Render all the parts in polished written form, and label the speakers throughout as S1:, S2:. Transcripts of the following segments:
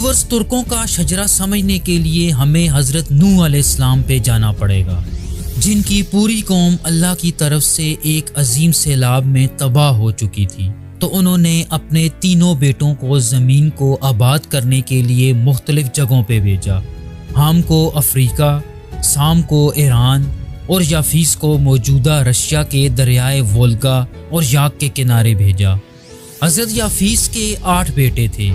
S1: ترکوں کا شجرہ سمجھنے کے لیے ہمیں حضرت نوح علیہ السلام پہ جانا پڑے گا، جن کی پوری قوم اللہ کی طرف سے ایک عظیم سیلاب میں تباہ ہو چکی تھی، تو انہوں نے اپنے تینوں بیٹوں کو زمین کو آباد کرنے کے لیے مختلف جگہوں پہ بھیجا۔ حام کو افریقہ، سام کو ایران اور یافیس کو موجودہ رشیا کے دریائے وولگا اور یاک کے کنارے بھیجا۔ حضرت یافیس کے 8 بیٹے تھے۔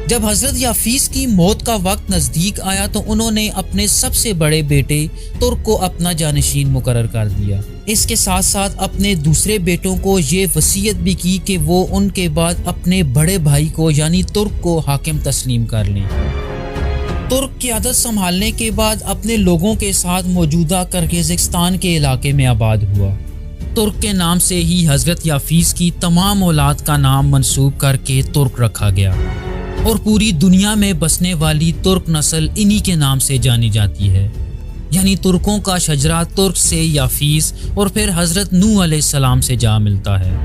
S1: جب حضرت یافیس کی موت کا وقت نزدیک آیا تو انہوں نے اپنے سب سے بڑے بیٹے ترک کو اپنا جانشین مقرر کر دیا۔ اس کے ساتھ ساتھ اپنے دوسرے بیٹوں کو یہ وصیت بھی کی کہ وہ ان کے بعد اپنے بڑے بھائی کو یعنی ترک کو حاکم تسلیم کر لیں۔ ترک قیادت سنبھالنے کے بعد اپنے لوگوں کے ساتھ موجودہ کرغیزستان کے علاقے میں آباد ہوا۔ ترک کے نام سے ہی حضرت یافیس کی تمام اولاد کا نام منسوب کر کے ترک رکھا گیا، اور پوری دنیا میں بسنے والی ترک نسل انہی کے نام سے جانی جاتی ہے، یعنی ترکوں کا شجرہ ترک سے یافیس اور پھر حضرت نوح علیہ السلام سے جا ملتا ہے۔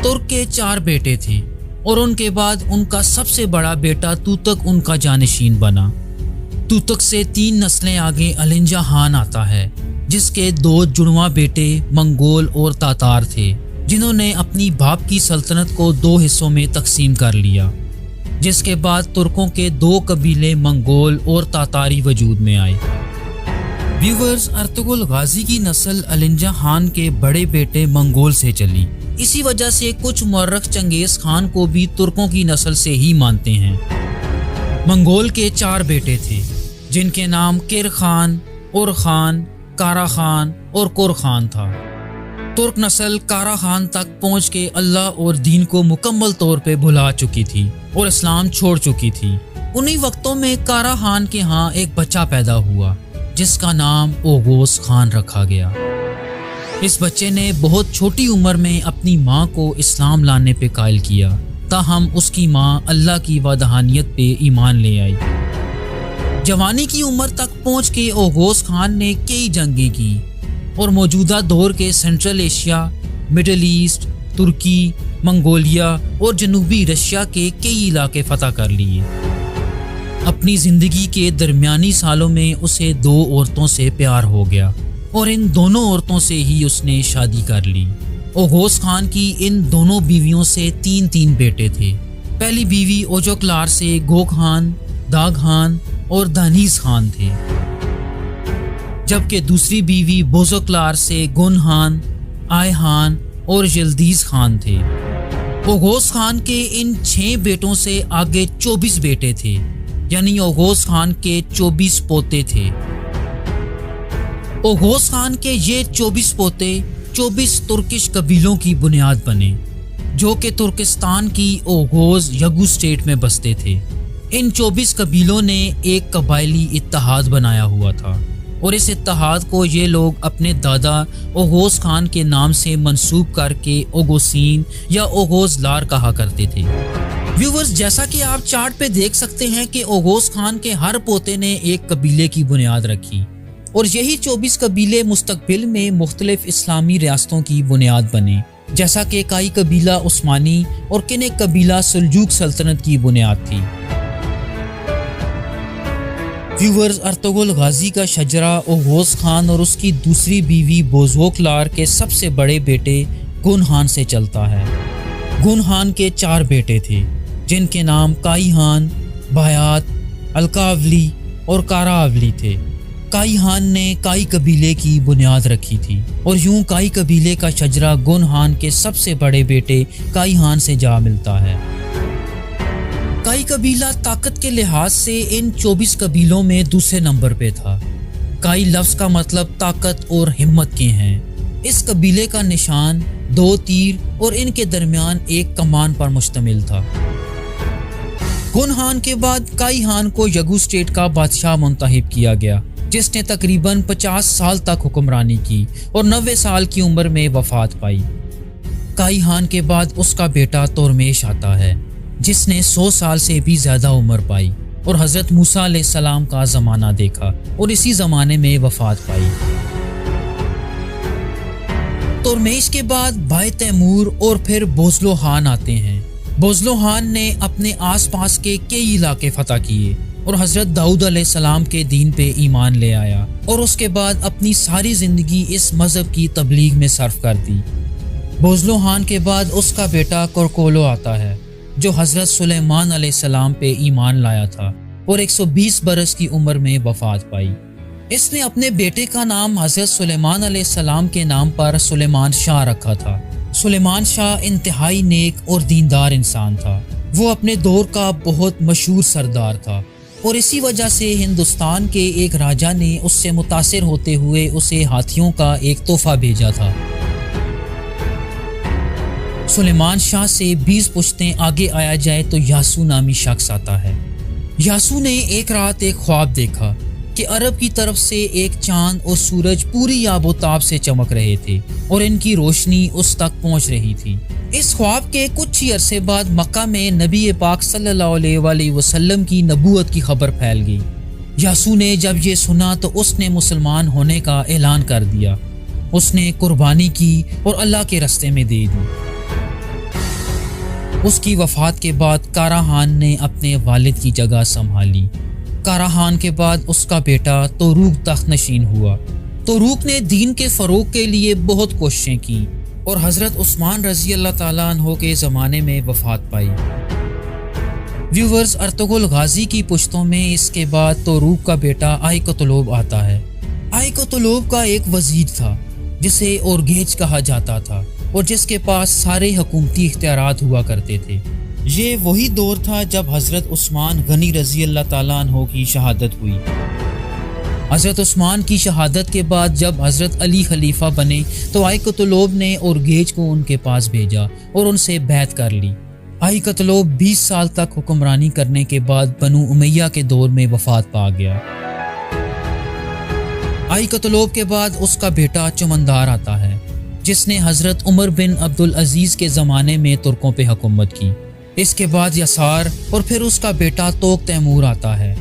S1: ترک کے 4 بیٹے تھے اور ان کے بعد ان کا سب سے بڑا بیٹا توتک ان کا جانشین بنا۔ توتک سے 3 نسلیں آگے النجا خان آتا ہے، جس کے 2 جڑواں بیٹے منگول اور تاتار تھے، جنہوں نے اپنی باپ کی سلطنت کو 2 حصوں میں تقسیم کر لیا، جس کے بعد ترکوں کے 2 قبیلے منگول اور تاتاری وجود میں آئے۔ ویورز، ارطغرل غازی کی نسل النجا خان کے بڑے بیٹے منگول سے چلی، اسی وجہ سے کچھ مورخ چنگیز خان کو بھی ترکوں کی نسل سے ہی مانتے ہیں۔ منگول کے 4 بیٹے تھے، جن کے نام کر خان، اور خان، کارا خان اور کور خان تھا۔ ترک نسل کارا خان تک پہنچ کے اللہ اور دین کو مکمل طور پہ بھلا چکی تھی اور اسلام چھوڑ چکی تھی۔ انہی وقتوں میں کارا خان کے ہاں ایک بچہ پیدا ہوا، جس کا نام اوغوز خان رکھا گیا۔ اس بچے نے بہت چھوٹی عمر میں اپنی ماں کو اسلام لانے پہ قائل کیا، تاہم اس کی ماں اللہ کی وحدانیت پہ ایمان لے آئی۔ جوانی کی عمر تک پہنچ کے اوغوز خان نے کئی جنگیں کی اور موجودہ دور کے سینٹرل ایشیا، مڈل ایسٹ، ترکی، منگولیا اور جنوبی رشیا کے کئی علاقے فتح کر لیے۔ اپنی زندگی کے درمیانی سالوں میں اسے 2 عورتوں سے پیار ہو گیا، اور ان دونوں عورتوں سے ہی اس نے شادی کر لی۔ اوغوز خان کی ان دونوں بیویوں سے 3 بیٹے تھے۔ پہلی بیوی اوجوکلار سے گو خان، داغ خان اور دانیز خان تھے، جبکہ دوسری بیوی بوزوکلار سے گن خان، آئے خان اور یلدیز خان تھے۔ اوغوز خان کے ان 6 بیٹوں سے آگے 24 بیٹے تھے، یعنی اوغوز خان کے 24 پوتے تھے۔ اوغوز خان کے یہ 24 پوتے 24 ترکش قبیلوں کی بنیاد بنے، جو کہ ترکستان کی اوغوز یگو اسٹیٹ میں بستے تھے۔ ان 24 قبیلوں نے ایک قبائلی اتحاد بنایا ہوا تھا، اور اس اتحاد کو یہ لوگ اپنے دادا اوغوز خان کے نام سے منسوب کر کے اوگوسین یا اوغوز لار کہا کرتے تھے۔ ویورز، جیسا کہ آپ چارٹ پہ دیکھ سکتے ہیں کہ اوغوز خان کے ہر پوتے نے ایک قبیلے کی بنیاد رکھی، اور یہی 24 قبیلے مستقبل میں مختلف اسلامی ریاستوں کی بنیاد بنے، جیسا کہ کائی قبیلہ عثمانی اور کنیک قبیلہ سلجوق سلطنت کی بنیاد تھی۔ ویورز، ارطغرل غازی کا شجرہ اوغوز خان اور اس کی دوسری بیوی بوزوکلار کے سب سے بڑے بیٹے گن خان سے چلتا ہے۔ گن خان کے 4 بیٹے تھے، جن کے نام کائی خان، بایات، الکاولی اور کاراولی تھے۔ کائی خان نے کائی قبیلے کی بنیاد رکھی تھی، اور یوں کائی قبیلے کا شجرہ گن خان کے سب سے بڑے بیٹے کائی خان سے جا ملتا ہے۔ کائی قبیلہ طاقت کے لحاظ سے ان 24 قبیلوں میں دوسرے نمبر پہ تھا۔ کائی لفظ کا مطلب طاقت اور ہمت کے ہیں۔ اس قبیلے کا نشان 2 تیر اور ان کے درمیان ایک کمان پر مشتمل تھا۔ گن خان کے بعد کائی خان کو یگو اسٹیٹ کا بادشاہ منتخب کیا گیا، جس نے تقریباً 50 سال تک حکمرانی کی اور 90 سال کی عمر میں وفات پائی۔ کائی خان کے بعد اس کا بیٹا تورمیش آتا ہے، جس نے 100 سال سے بھی زیادہ عمر پائی اور حضرت موسیٰ علیہ السلام کا زمانہ دیکھا اور اسی زمانے میں وفات پائی۔ تورمیش کے بعد بھائی تیمور اور پھر بوزلو خان آتے ہیں۔ بزلوہان نے اپنے آس پاس کے کئی علاقے فتح کیے اور حضرت داؤد علیہ السلام کے دین پہ ایمان لے آیا اور اس کے بعد اپنی ساری زندگی اس مذہب کی تبلیغ میں صرف کر دی۔ بزلوہان کے بعد اس کا بیٹا کرکولو آتا ہے جو حضرت سلیمان علیہ السلام پہ ایمان لایا تھا اور 120 برس کی عمر میں وفات پائی۔ اس نے اپنے بیٹے کا نام حضرت سلیمان علیہ السلام کے نام پر سلیمان شاہ رکھا تھا۔ سلیمان شاہ انتہائی نیک اور دیندار انسان تھا۔ وہ اپنے دور کا بہت مشہور سردار تھا اور اسی وجہ سے ہندوستان کے ایک راجا نے اس سے متاثر ہوتے ہوئے اسے ہاتھیوں کا ایک تحفہ بھیجا تھا۔ سلیمان شاہ سے 20 پشتیں آگے آیا جائے تو یاسو نامی شخص آتا ہے۔ یاسو نے ایک رات ایک خواب دیکھا کہ عرب کی طرف سے ایک چاند اور سورج پوری آب و تاب سے چمک رہے تھے اور ان کی روشنی اس تک پہنچ رہی تھی۔ اس خواب کے کچھ ہی عرصے بعد مکہ میں نبی پاک صلی اللہ علیہ وآلہ وسلم کی نبوت کی خبر پھیل گئی۔ یاسو نے جب یہ سنا تو اس نے مسلمان ہونے کا اعلان کر دیا۔ اس نے قربانی کی اور اللہ کے راستے میں دے دی۔ اس کی وفات کے بعد کاراہان نے اپنے والد کی جگہ سنبھالی۔ کاراہان کے بعد اس کا بیٹا توروق تخت نشین ہوا۔ توروق نے دین کے فروغ کے لیے بہت کوششیں کی اور حضرت عثمان رضی اللہ تعالیٰ عنہ کے زمانے میں وفات پائی۔ ویورز، ارطغرل غازی کی پشتوں میں اس کے بعد توروق کا بیٹا آئیکوتلوب آتا ہے۔ آئیکوتلوب کا ایک وزیر تھا جسے اورگیج کہا جاتا تھا اور جس کے پاس سارے حکومتی اختیارات ہوا کرتے تھے۔ یہ وہی دور تھا جب حضرت عثمان غنی رضی اللہ تعالیٰ عنہ کی شہادت ہوئی۔ حضرت عثمان کی شہادت کے بعد جب حضرت علی خلیفہ بنے تو آئیکوتلوب نے اورگیج کو ان کے پاس بھیجا اور ان سے بیعت کر لی۔ آئیکوتلوب 20 سال تک حکمرانی کرنے کے بعد بنو امیہ کے دور میں وفات پا گیا۔ آئیکوتلوب کے بعد اس کا بیٹا چمندار آتا ہے جس نے حضرت عمر بن عبدالعزیز کے زمانے میں ترکوں پہ حکومت کی۔ اس کے بعد یسار اور پھر اس کا بیٹا توق تیمور آتا ہے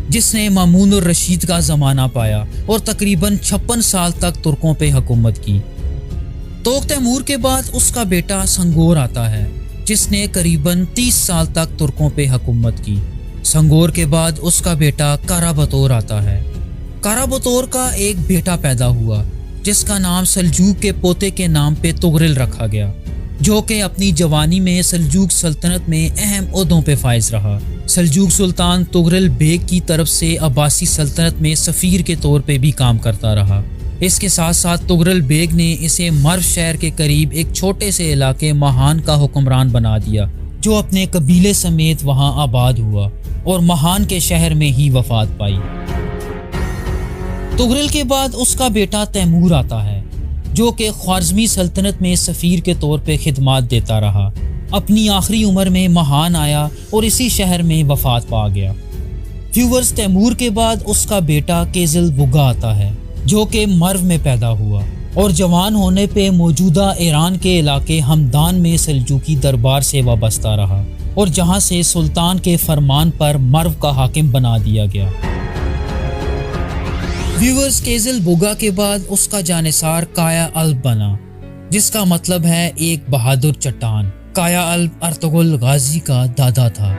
S1: جس نے مامون الرشید کا زمانہ پایا اور تقریباً 56 سال تک ترکوں پہ حکومت کی۔ توق تیمور کے بعد اس کا بیٹا سنگور آتا ہے جس نے قریباً 30 سال تک ترکوں پہ حکومت کی۔ سنگور کے بعد اس کا بیٹا کارابطور آتا ہے۔ کارابطور کا ایک بیٹا پیدا ہوا جس کا نام سلجوق کے پوتے کے نام پہ تغرل رکھا گیا، جو کہ اپنی جوانی میں سلجوق سلطنت میں اہم عہدوں پہ فائز رہا۔ سلجوق سلطان تغرل بیگ کی طرف سے عباسی سلطنت میں سفیر کے طور پہ بھی کام کرتا رہا۔ اس کے ساتھ ساتھ تغرل بیگ نے اسے مرو شہر کے قریب ایک چھوٹے سے علاقے مہان کا حکمران بنا دیا، جو اپنے قبیلے سمیت وہاں آباد ہوا اور مہان کے شہر میں ہی وفات پائی۔ تغرل کے بعد اس کا بیٹا تیمور آتا ہے جو کہ خوارزمی سلطنت میں سفیر کے طور پہ خدمات دیتا رہا۔ اپنی آخری عمر میں مہان آیا اور اسی شہر میں وفات پا گیا۔ ویورز، تیمور کے بعد اس کا بیٹا کیزل بگا آتا ہے جو کہ مرو میں پیدا ہوا اور جوان ہونے پہ موجودہ ایران کے علاقے ہمدان میں سلجوقی دربار سے وابستہ رہا اور جہاں سے سلطان کے فرمان پر مرو کا حاکم بنا دیا گیا۔ ویورز، کیزل بوگا کے بعد اس کا جانثار کایا الب بنا جس کا مطلب ہے ایک بہادر چٹان۔ کایا الب ارطغرل غازی کا دادا تھا۔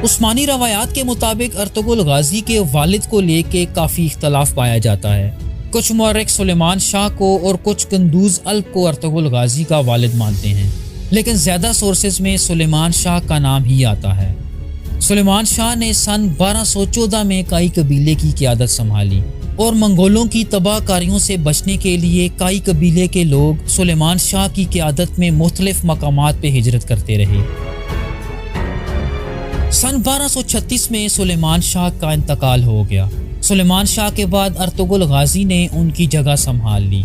S1: عثمانی روایات کے مطابق ارطغرل غازی کے والد کو لے کے کافی اختلاف پایا جاتا ہے۔ کچھ مورخ سلیمان شاہ کو اور کچھ قندوز الب کو ارطغرل غازی کا والد مانتے ہیں، لیکن زیادہ سورسز میں سلیمان شاہ کا نام ہی آتا ہے۔ سلیمان شاہ نے سن 1214 میں کائی قبیلے کی قیادت سنبھالی اور منگولوں کی تباہ کاریوں سے بچنے کے لیے کائی قبیلے کے لوگ سلیمان شاہ کی قیادت میں مختلف مقامات پہ ہجرت کرتے رہے۔ سن 1236 میں سلیمان شاہ کا انتقال ہو گیا۔ سلیمان شاہ کے بعد ارطغرل غازی نے ان کی جگہ سنبھال لی۔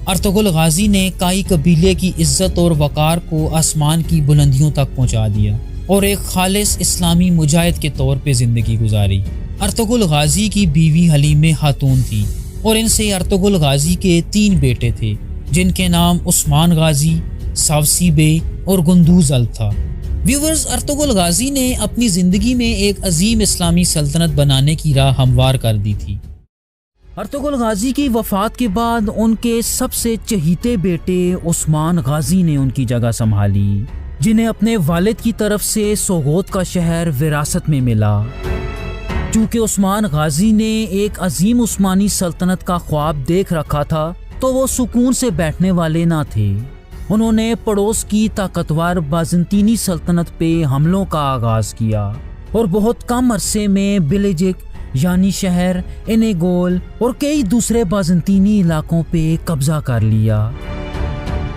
S1: ارطغرل غازی نے کائی قبیلے کی عزت اور وقار کو آسمان کی بلندیوں تک پہنچا دیا اور ایک خالص اسلامی مجاہد کے طور پہ زندگی گزاری۔ ارطغرل غازی کی بیوی حلیمہ خاتون تھی اور ان سے ارطغرل غازی کے 3 بیٹے تھے جن کے نام عثمان غازی، ساوسی بے اور گندوز الب تھا۔ ویورز، ارطغرل غازی نے اپنی زندگی میں ایک عظیم اسلامی سلطنت بنانے کی راہ ہموار کر دی تھی۔ ارطغرل غازی کی وفات کے بعد ان کے سب سے چہیتے بیٹے عثمان غازی نے ان کی جگہ سنبھالی۔ جنہیں اپنے والد کی طرف سے سوغوت کا شہر وراثت میں ملا۔ چونکہ عثمان غازی نے ایک عظیم عثمانی سلطنت کا خواب دیکھ رکھا تھا تو وہ سکون سے بیٹھنے والے نہ تھے۔ انہوں نے پڑوس کی طاقتور بازنطینی سلطنت پہ حملوں کا آغاز کیا اور بہت کم عرصے میں بلیجک یعنی شہر انیگول اور کئی دوسرے بازنطینی علاقوں پہ قبضہ کر لیا۔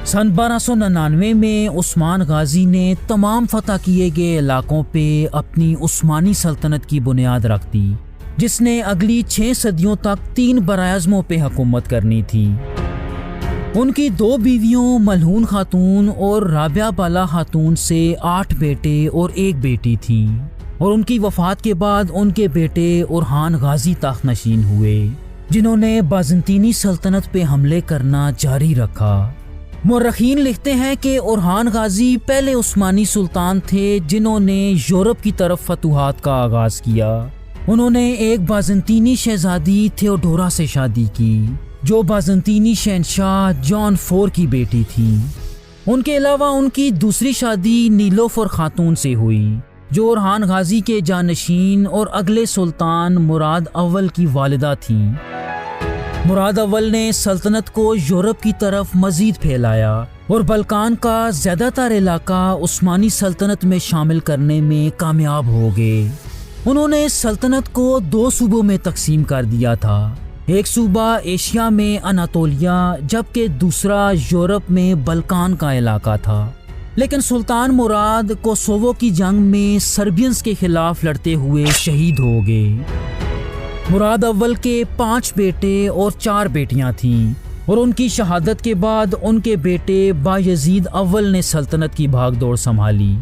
S1: سن 1299 میں عثمان غازی نے تمام فتح کیے گئے علاقوں پہ اپنی عثمانی سلطنت کی بنیاد رکھ دی، جس نے اگلی 6 صدیوں تک 3 براعظموں پہ حکومت کرنی تھی۔ ان کی 2 بیویوں ملہون خاتون اور رابعہ بالا خاتون سے 8 بیٹے اور 1 بیٹی تھیں، اور ان کی وفات کے بعد ان کے بیٹے اورحان غازی تخت نشین ہوئے، جنہوں نے بازنطینی سلطنت پہ حملے کرنا جاری رکھا۔ مورخین لکھتے ہیں کہ اورحان غازی پہلے عثمانی سلطان تھے جنہوں نے یورپ کی طرف فتوحات کا آغاز کیا۔ انہوں نے ایک بازنطینی شہزادی تھیوڈورا سے شادی کی جو بازنطینی شہنشاہ جان 4 کی بیٹی تھی۔ ان کے علاوہ ان کی دوسری شادی نیلوفر خاتون سے ہوئی جو اورحان غازی کے جانشین اور اگلے سلطان مراد اول کی والدہ تھیں۔ مراد اول نے سلطنت کو یورپ کی طرف مزید پھیلایا اور بلکان کا زیادہ تر علاقہ عثمانی سلطنت میں شامل کرنے میں کامیاب ہو گئے۔ انہوں نے سلطنت کو 2 صوبوں میں تقسیم کر دیا تھا، ایک صوبہ ایشیا میں اناطولیہ جبکہ دوسرا یورپ میں بلکان کا علاقہ تھا۔ لیکن سلطان مراد کوسوو کی جنگ میں سربینز کے خلاف لڑتے ہوئے شہید ہو گئے۔ مراد اول کے 5 بیٹے اور 4 بیٹیاں تھیں اور ان کی شہادت کے بعد ان کے بیٹے بایزید اول نے سلطنت کی بھاگ دوڑ سنبھالی۔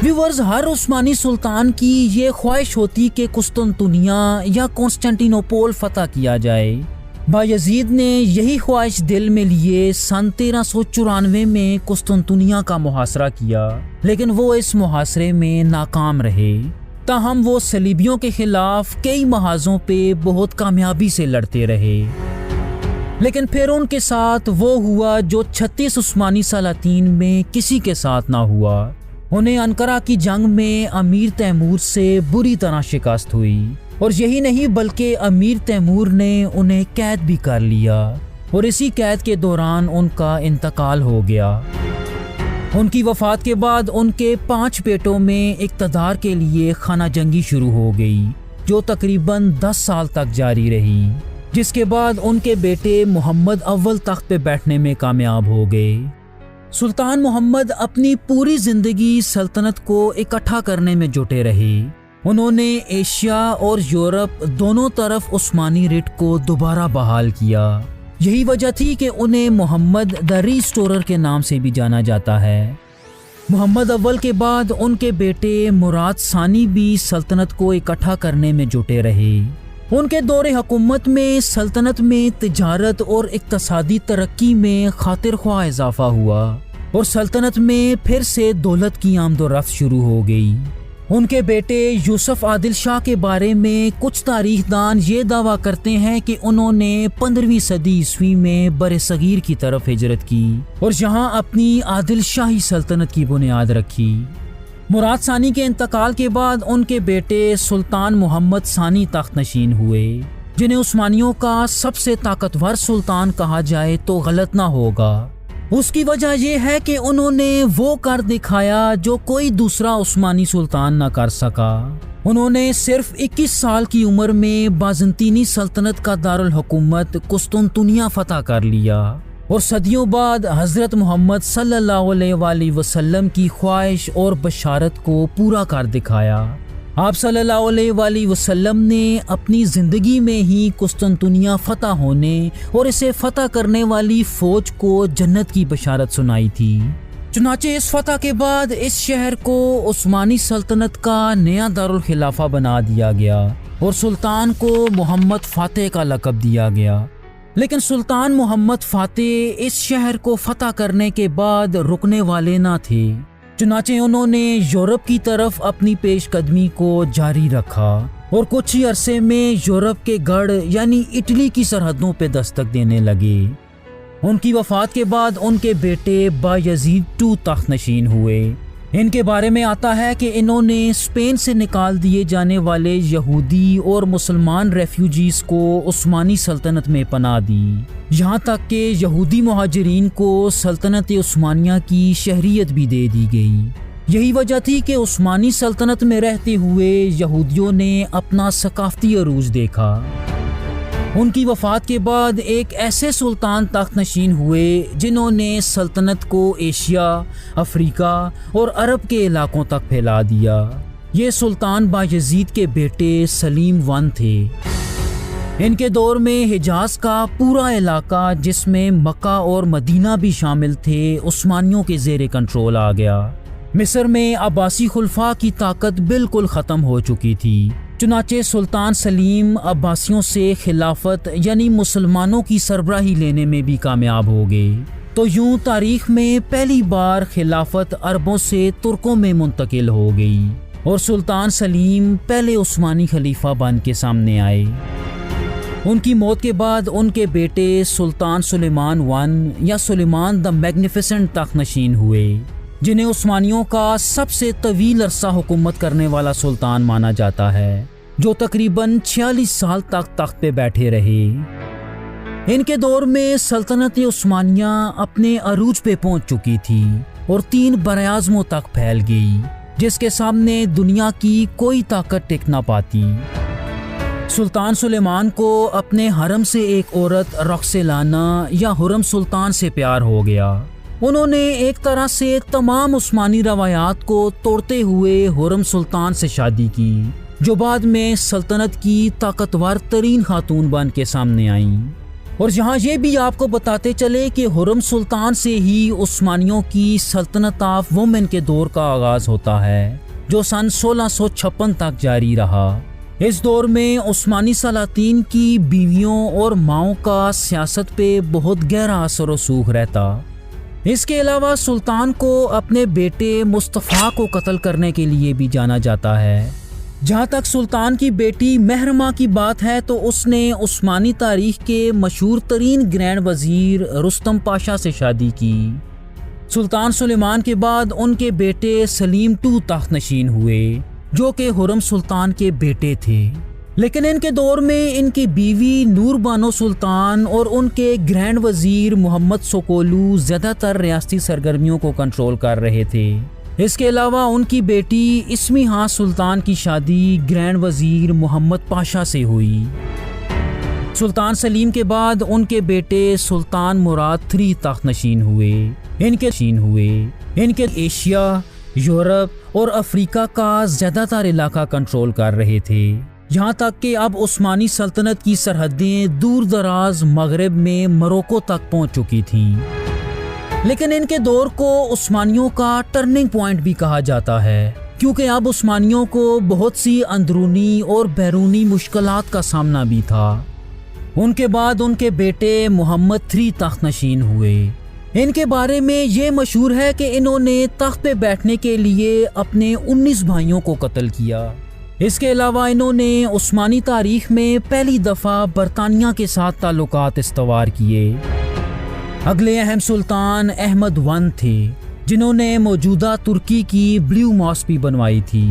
S1: ویورز، ہر عثمانی سلطان کی یہ خواہش ہوتی کہ قسطنطنیہ یا کانسٹینٹینوپول فتح کیا جائے۔ بایزید نے یہی خواہش دل میں لیے سن 1394 میں قسطنطنیہ کا محاصرہ کیا، لیکن وہ اس محاصرے میں ناکام رہے۔ تاہم وہ صلیبیوں کے خلاف کئی محاذوں پہ بہت کامیابی سے لڑتے رہے، لیکن پھر ان کے ساتھ وہ ہوا جو 36 عثمانی سلاطین میں کسی کے ساتھ نہ ہوا۔ انہیں انقرہ کی جنگ میں امیر تیمور سے بری طرح شکست ہوئی، اور یہی نہیں بلکہ امیر تیمور نے انہیں قید بھی کر لیا، اور اسی قید کے دوران ان کا انتقال ہو گیا۔ ان کی وفات کے بعد ان کے 5 بیٹوں میں اقتدار کے لیے خانہ جنگی شروع ہو گئی جو تقریباً 10 سال تک جاری رہی، جس کے بعد ان کے بیٹے محمد اول تخت پہ بیٹھنے میں کامیاب ہو گئے۔ سلطان محمد اپنی پوری زندگی سلطنت کو اکٹھا کرنے میں جٹے رہے۔ انہوں نے ایشیا اور یورپ دونوں طرف عثمانی رٹ کو دوبارہ بحال کیا۔ یہی وجہ تھی کہ انہیں محمد دی ریسٹورر کے نام سے بھی جانا جاتا ہے۔ محمد اول کے بعد ان کے بیٹے مراد ثانی بھی سلطنت کو اکٹھا کرنے میں جٹے رہے۔ ان کے دور حکومت میں سلطنت میں تجارت اور اقتصادی ترقی میں خاطر خواہ اضافہ ہوا، اور سلطنت میں پھر سے دولت کی آمد و رفت شروع ہو گئی۔ ان کے بیٹے یوسف عادل شاہ کے بارے میں کچھ تاریخ دان یہ دعویٰ کرتے ہیں کہ انہوں نے 15ویں صدی عیسوی میں برصغیر کی طرف ہجرت کی اور یہاں اپنی عادل شاہی سلطنت کی بنیاد رکھی۔ مراد ثانی کے انتقال کے بعد ان کے بیٹے سلطان محمد ثانی تخت نشین ہوئے، جنہیں عثمانیوں کا سب سے طاقتور سلطان کہا جائے تو غلط نہ ہوگا۔ اس کی وجہ یہ ہے کہ انہوں نے وہ کر دکھایا جو کوئی دوسرا عثمانی سلطان نہ کر سکا۔ انہوں نے صرف 21 سال کی عمر میں بازنطینی سلطنت کا دارالحکومت قسطنطنیہ فتح کر لیا، اور صدیوں بعد حضرت محمد صلی اللہ علیہ وآلہ وسلم کی خواہش اور بشارت کو پورا کر دکھایا۔ آپ صلی اللہ علیہ وآلہ وسلم نے اپنی زندگی میں ہی قسطنطنیہ فتح ہونے اور اسے فتح کرنے والی فوج کو جنت کی بشارت سنائی تھی۔ چنانچہ اس فتح کے بعد اس شہر کو عثمانی سلطنت کا نیا دارالخلافہ بنا دیا گیا اور سلطان کو محمد فاتح کا لقب دیا گیا۔ لیکن سلطان محمد فاتح اس شہر کو فتح کرنے کے بعد رکنے والے نہ تھے، چنانچہ انہوں نے یورپ کی طرف اپنی پیش قدمی کو جاری رکھا اور کچھ ہی عرصے میں یورپ کے گڑھ یعنی اٹلی کی سرحدوں پہ دستک دینے لگے۔ ان کی وفات کے بعد ان کے بیٹے بایزید II تخت نشین ہوئے۔ ان کے بارے میں آتا ہے کہ انہوں نے اسپین سے نکال دیے جانے والے یہودی اور مسلمان ریفیوجیز کو عثمانی سلطنت میں پناہ دی، یہاں تک کہ یہودی مہاجرین کو سلطنت عثمانیہ کی شہریت بھی دے دی گئی۔ یہی وجہ تھی کہ عثمانی سلطنت میں رہتے ہوئے یہودیوں نے اپنا ثقافتی عروج دیکھا۔ ان کی وفات کے بعد ایک ایسے سلطان تخت نشین ہوئے جنہوں نے سلطنت کو ایشیا، افریقہ اور عرب کے علاقوں تک پھیلا دیا۔ یہ سلطان بایزید کے بیٹے سلیم I تھے۔ ان کے دور میں حجاز کا پورا علاقہ، جس میں مکہ اور مدینہ بھی شامل تھے، عثمانیوں کے زیر کنٹرول آ گیا۔ مصر میں عباسی خلفاء کی طاقت بالکل ختم ہو چکی تھی، چنانچہ سلطان سلیم عباسیوں سے خلافت یعنی مسلمانوں کی سربراہی لینے میں بھی کامیاب ہو گئے۔ تو یوں تاریخ میں پہلی بار خلافت عربوں سے ترکوں میں منتقل ہو گئی اور سلطان سلیم پہلے عثمانی خلیفہ بن کے سامنے آئے۔ ان کی موت کے بعد ان کے بیٹے سلطان سلیمان I یا سلیمان دی میگنیفیسنٹ تخت نشین ہوئے، جنہیں عثمانیوں کا سب سے طویل عرصہ حکومت کرنے والا سلطان مانا جاتا ہے، جو تقریباً 46 سال تک تخت پہ بیٹھے رہے۔ ان کے دور میں سلطنت عثمانیہ اپنے عروج پہ پہنچ چکی تھی اور 3 براعظموں تک پھیل گئی، جس کے سامنے دنیا کی کوئی طاقت ٹک نہ پاتی۔ سلطان سلیمان کو اپنے حرم سے ایک عورت رخسلانہ یا حرم سلطان سے پیار ہو گیا۔ انہوں نے ایک طرح سے تمام عثمانی روایات کو توڑتے ہوئے حرم سلطان سے شادی کی، جو بعد میں سلطنت کی طاقتور ترین خاتون بن کے سامنے آئیں۔ اور یہاں یہ بھی آپ کو بتاتے چلے کہ حرم سلطان سے ہی عثمانیوں کی سلطنت آف وومن کے دور کا آغاز ہوتا ہے، جو سن 1656 تک جاری رہا۔ اس دور میں عثمانی سلاطین کی بیویوں اور ماؤں کا سیاست پہ بہت گہرا اثر و رسوخ رہتا۔ اس کے علاوہ سلطان کو اپنے بیٹے مصطفیٰ کو قتل کرنے کے لیے بھی جانا جاتا ہے۔ جہاں تک سلطان کی بیٹی مہرمہ کی بات ہے تو اس نے عثمانی تاریخ کے مشہور ترین گرینڈ وزیر رستم پاشا سے شادی کی۔ سلطان سلیمان کے بعد ان کے بیٹے سلیم II تخت نشین ہوئے، جو کہ حرم سلطان کے بیٹے تھے، لیکن ان کے دور میں ان کی بیوی نور بانو سلطان اور ان کے گرینڈ وزیر محمد سوکولو زیادہ تر ریاستی سرگرمیوں کو کنٹرول کر رہے تھے۔ اس کے علاوہ ان کی بیٹی اسمیحہ سلطان کی شادی گرینڈ وزیر محمد پاشا سے ہوئی۔ سلطان سلیم کے بعد ان کے بیٹے سلطان مراد III تخت نشین ہوئے۔ ان کے ایشیا، یورپ اور افریقہ کا زیادہ تر علاقہ کنٹرول کر رہے تھے، یہاں تک کہ اب عثمانی سلطنت کی سرحدیں دور دراز مغرب میں موروکو تک پہنچ چکی تھیں۔ لیکن ان کے دور کو عثمانیوں کا ٹرننگ پوائنٹ بھی کہا جاتا ہے، کیونکہ اب عثمانیوں کو بہت سی اندرونی اور بیرونی مشکلات کا سامنا بھی تھا۔ ان کے بعد ان کے بیٹے محمد III تخت نشین ہوئے۔ ان کے بارے میں یہ مشہور ہے کہ انہوں نے تخت پہ بیٹھنے کے لیے اپنے 19 بھائیوں کو قتل کیا۔ اس کے علاوہ انہوں نے عثمانی تاریخ میں پہلی دفعہ برطانیہ کے ساتھ تعلقات استوار کیے۔ اگلے اہم سلطان احمد I تھے، جنہوں نے موجودہ ترکی کی بلیو ماسک بھی بنوائی تھی۔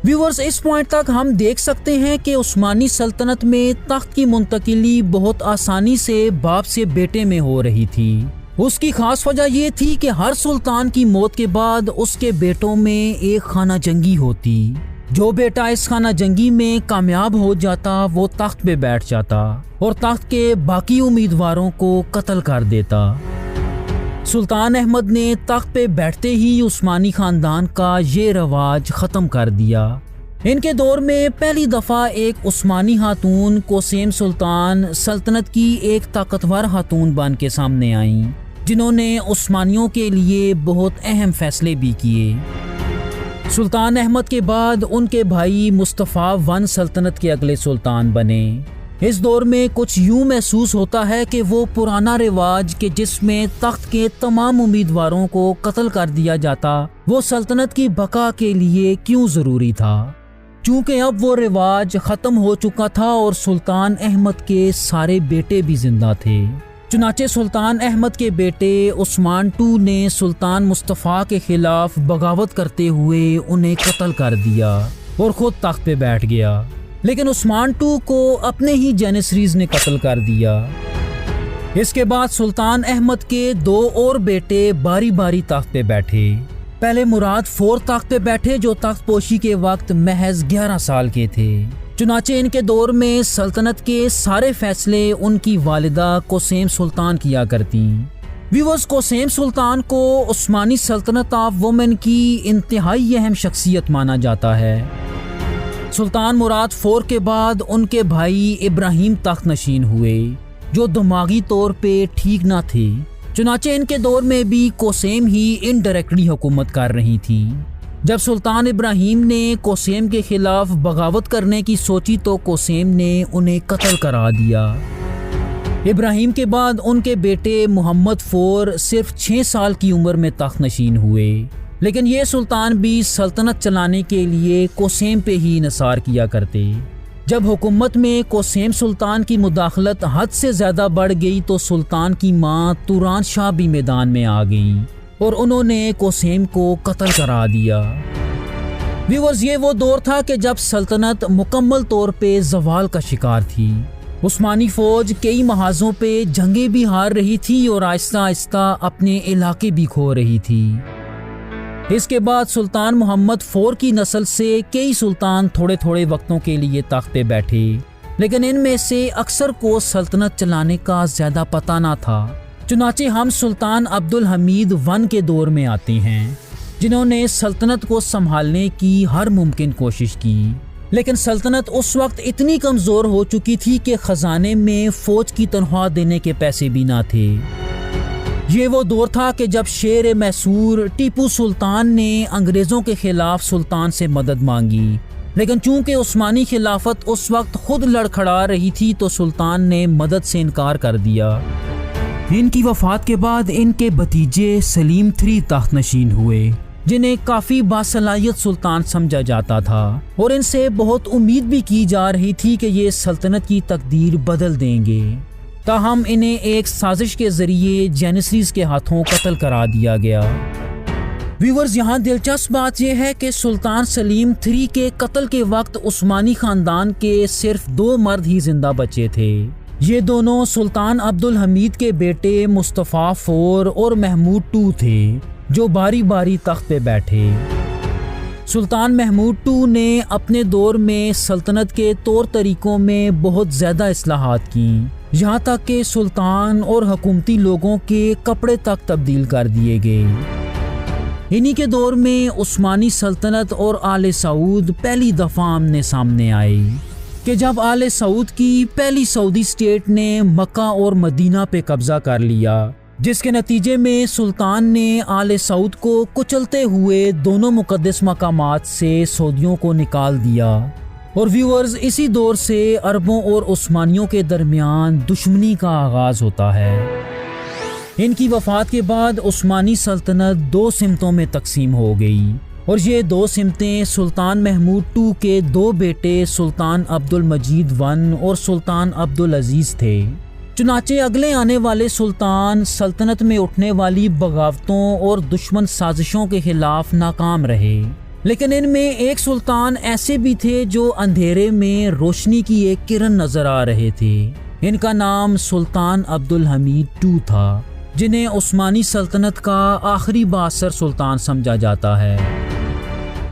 S1: ویورز، اس پوائنٹ تک ہم دیکھ سکتے ہیں کہ عثمانی سلطنت میں تخت کی منتقلی بہت آسانی سے باپ سے بیٹے میں ہو رہی تھی۔ اس کی خاص وجہ یہ تھی کہ ہر سلطان کی موت کے بعد اس کے بیٹوں میں ایک خانہ جنگی ہوتی۔ جو بیٹا اس خانہ جنگی میں کامیاب ہو جاتا وہ تخت پہ بیٹھ جاتا اور تخت کے باقی امیدواروں کو قتل کر دیتا۔ سلطان احمد نے تخت پہ بیٹھتے ہی عثمانی خاندان کا یہ رواج ختم کر دیا۔ ان کے دور میں پہلی دفعہ ایک عثمانی خاتون کوسیم سلطان سلطنت کی ایک طاقتور خاتون بن کے سامنے آئیں، جنہوں نے عثمانیوں کے لیے بہت اہم فیصلے بھی کیے۔ سلطان احمد کے بعد ان کے بھائی مصطفیٰ I سلطنت کے اگلے سلطان بنے۔ اس دور میں کچھ یوں محسوس ہوتا ہے کہ وہ پرانا رواج کہ جس میں تخت کے تمام امیدواروں کو قتل کر دیا جاتا، وہ سلطنت کی بقا کے لیے کیوں ضروری تھا، چونکہ اب وہ رواج ختم ہو چکا تھا اور سلطان احمد کے سارے بیٹے بھی زندہ تھے۔ چنانچہ سلطان احمد کے بیٹے عثمان II نے سلطان مصطفیٰ کے خلاف بغاوت کرتے ہوئے انہیں قتل کر دیا اور خود تخت پہ بیٹھ گیا، لیکن عثمان II کو اپنے ہی جینیسریز نے قتل کر دیا۔ اس کے بعد سلطان احمد کے 2 اور بیٹے باری باری تخت پہ بیٹھے۔ پہلے مراد IV تخت پہ بیٹھے جو تخت پوشی کے وقت محض 11 سال کے تھے۔ چنانچہ ان کے دور میں سلطنت کے سارے فیصلے ان کی والدہ قسیم سلطان کیا کرتی۔ ویورز، قسیم سلطان کو عثمانی سلطنت آف وومن کی انتہائی اہم شخصیت مانا جاتا ہے۔ سلطان مراد IV کے بعد ان کے بھائی ابراہیم تخت نشین ہوئے جو دماغی طور پہ ٹھیک نہ تھے، چنانچہ ان کے دور میں بھی قسیم ہی انڈائریکٹلی حکومت کر رہی تھیں۔ جب سلطان ابراہیم نے قسیم کے خلاف بغاوت کرنے کی سوچی تو قسیم نے انہیں قتل کرا دیا۔ ابراہیم کے بعد ان کے بیٹے محمد IV صرف 6 سال کی عمر میں تخت نشین ہوئے، لیکن یہ سلطان بھی سلطنت چلانے کے لیے قسیم پہ ہی انحصار کیا کرتے۔ جب حکومت میں قسیم سلطان کی مداخلت حد سے زیادہ بڑھ گئی تو سلطان کی ماں توران شاہ بھی میدان میں آ گئیں اور انہوں نے قسیم کو قتل کرا دیا۔ ویورز، یہ وہ دور تھا کہ جب سلطنت مکمل طور پہ زوال کا شکار تھی۔ عثمانی فوج کئی محاذوں پہ جنگیں بھی ہار رہی تھی اور آہستہ آہستہ اپنے علاقے بھی کھو رہی تھی۔ اس کے بعد سلطان محمد IV کی نسل سے کئی سلطان تھوڑے تھوڑے وقتوں کے لیے تخت پہ بیٹھے، لیکن ان میں سے اکثر کو سلطنت چلانے کا زیادہ پتہ نہ تھا۔ چنانچہ ہم سلطان عبدالحمید I کے دور میں آتے ہیں، جنہوں نے سلطنت کو سنبھالنے کی ہر ممکن کوشش کی، لیکن سلطنت اس وقت اتنی کمزور ہو چکی تھی کہ خزانے میں فوج کی تنخواہ دینے کے پیسے بھی نہ تھے۔ یہ وہ دور تھا کہ جب شیر میسور ٹیپو سلطان نے انگریزوں کے خلاف سلطان سے مدد مانگی، لیکن چونکہ عثمانی خلافت اس وقت خود لڑکھڑا رہی تھی تو سلطان نے مدد سے انکار کر دیا۔ ان کی وفات کے بعد ان کے بھتیجے سلیم III تخت نشین ہوئے، جنہیں کافی باصلاحیت سلطان سمجھا جاتا تھا اور ان سے بہت امید بھی کی جا رہی تھی کہ یہ سلطنت کی تقدیر بدل دیں گے، تاہم انہیں ایک سازش کے ذریعے جینیسریز کے ہاتھوں قتل کرا دیا گیا۔ ویورز، یہاں دلچسپ بات یہ ہے کہ سلطان سلیم III کے قتل کے وقت عثمانی خاندان کے صرف 2 مرد ہی زندہ بچے تھے۔ یہ دونوں سلطان عبدالحمید کے بیٹے مصطفیٰ IV اور محمود II تھے جو باری باری تخت پہ بیٹھے۔ سلطان محمود II نے اپنے دور میں سلطنت کے طور طریقوں میں بہت زیادہ اصلاحات کیں، یہاں تک کہ سلطان اور حکومتی لوگوں کے کپڑے تک تبدیل کر دیے گئے۔ انہی کے دور میں عثمانی سلطنت اور آل سعود پہلی دفعہ آمنے سامنے آئے کہ جب آل سعود کی پہلی سعودی اسٹیٹ نے مکہ اور مدینہ پہ قبضہ کر لیا، جس کے نتیجے میں سلطان نے آل سعود کو کچلتے ہوئے دونوں مقدس مقامات سے سعودیوں کو نکال دیا۔ اور ویورز، اسی دور سے عربوں اور عثمانیوں کے درمیان دشمنی کا آغاز ہوتا ہے۔ ان کی وفات کے بعد عثمانی سلطنت 2 سمتوں میں تقسیم ہو گئی، اور یہ 2 سمتیں سلطان محمود II کے 2 بیٹے سلطان عبدالمجید I اور سلطان عبدالعزیز تھے۔ چنانچہ اگلے آنے والے سلطان سلطنت میں اٹھنے والی بغاوتوں اور دشمن سازشوں کے خلاف ناکام رہے، لیکن ان میں ایک سلطان ایسے بھی تھے جو اندھیرے میں روشنی کی ایک کرن نظر آ رہے تھے۔ ان کا نام سلطان عبدالحمید II تھا، جنہیں عثمانی سلطنت کا آخری بااثر سلطان سمجھا جاتا ہے۔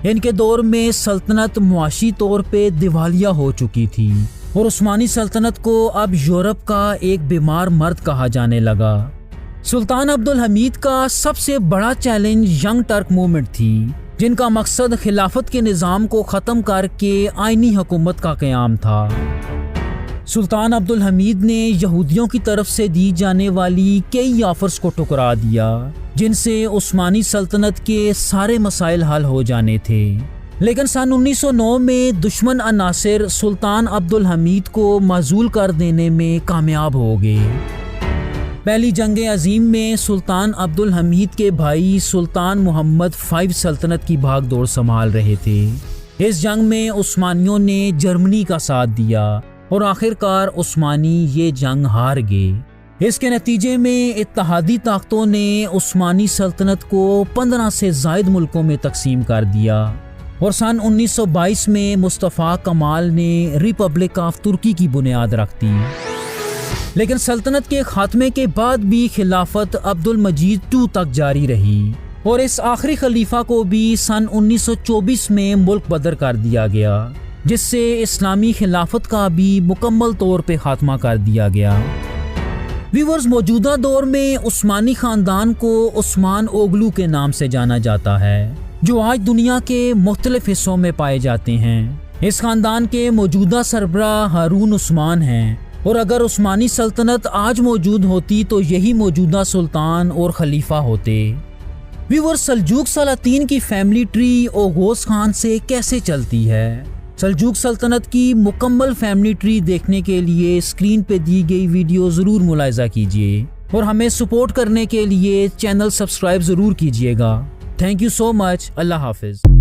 S1: ان کے دور میں سلطنت معاشی طور پہ دیوالیہ ہو چکی تھی اور عثمانی سلطنت کو اب یورپ کا ایک بیمار مرد کہا جانے لگا۔ سلطان عبدالحمید کا سب سے بڑا چیلنج ینگ ٹرک موومنٹ تھی، جن کا مقصد خلافت کے نظام کو ختم کر کے آئینی حکومت کا قیام تھا۔ سلطان عبدالحمید نے یہودیوں کی طرف سے دی جانے والی کئی آفرز کو ٹھکرا دیا، جن سے عثمانی سلطنت کے سارے مسائل حل ہو جانے تھے، لیکن سن 1909 میں دشمن عناصر سلطان عبدالحمید کو معزول کر دینے میں کامیاب ہو گئے۔ پہلی جنگ عظیم میں سلطان عبدالحمید کے بھائی سلطان محمد V سلطنت کی بھاگ دوڑ سنبھال رہے تھے۔ اس جنگ میں عثمانیوں نے جرمنی کا ساتھ دیا اور آخر کار عثمانی یہ جنگ ہار گئے۔ اس کے نتیجے میں اتحادی طاقتوں نے عثمانی سلطنت کو 15 سے زائد ملکوں میں تقسیم کر دیا اور سن 1922 میں مصطفیٰ کمال نے ریپبلک آف ترکی کی بنیاد رکھ دی۔ لیکن سلطنت کے خاتمے کے بعد بھی خلافت عبد المجید II تک جاری رہی اور اس آخری خلیفہ کو بھی سن 1924 میں ملک بدر کر دیا گیا، جس سے اسلامی خلافت کا بھی مکمل طور پہ خاتمہ کر دیا گیا۔ ویورز، موجودہ دور میں عثمانی خاندان کو عثمان اوغلو کے نام سے جانا جاتا ہے، جو آج دنیا کے مختلف حصوں میں پائے جاتے ہیں۔ اس خاندان کے موجودہ سربراہ ہارون عثمان ہیں، اور اگر عثمانی سلطنت آج موجود ہوتی تو یہی موجودہ سلطان اور خلیفہ ہوتے۔ ویورز، سلجوق سلاطین کی فیملی ٹری اوغوز خان سے کیسے چلتی ہے؟ سلجوق سلطنت کی مکمل فیملی ٹری دیکھنے کے لیے اسکرین پہ دی گئی ویڈیو ضرور ملاحظہ کیجیے اور ہمیں سپورٹ کرنے کے لیے چینل سبسکرائب ضرور کیجیے گا۔ تھینک یو سو مچ۔ اللہ حافظ۔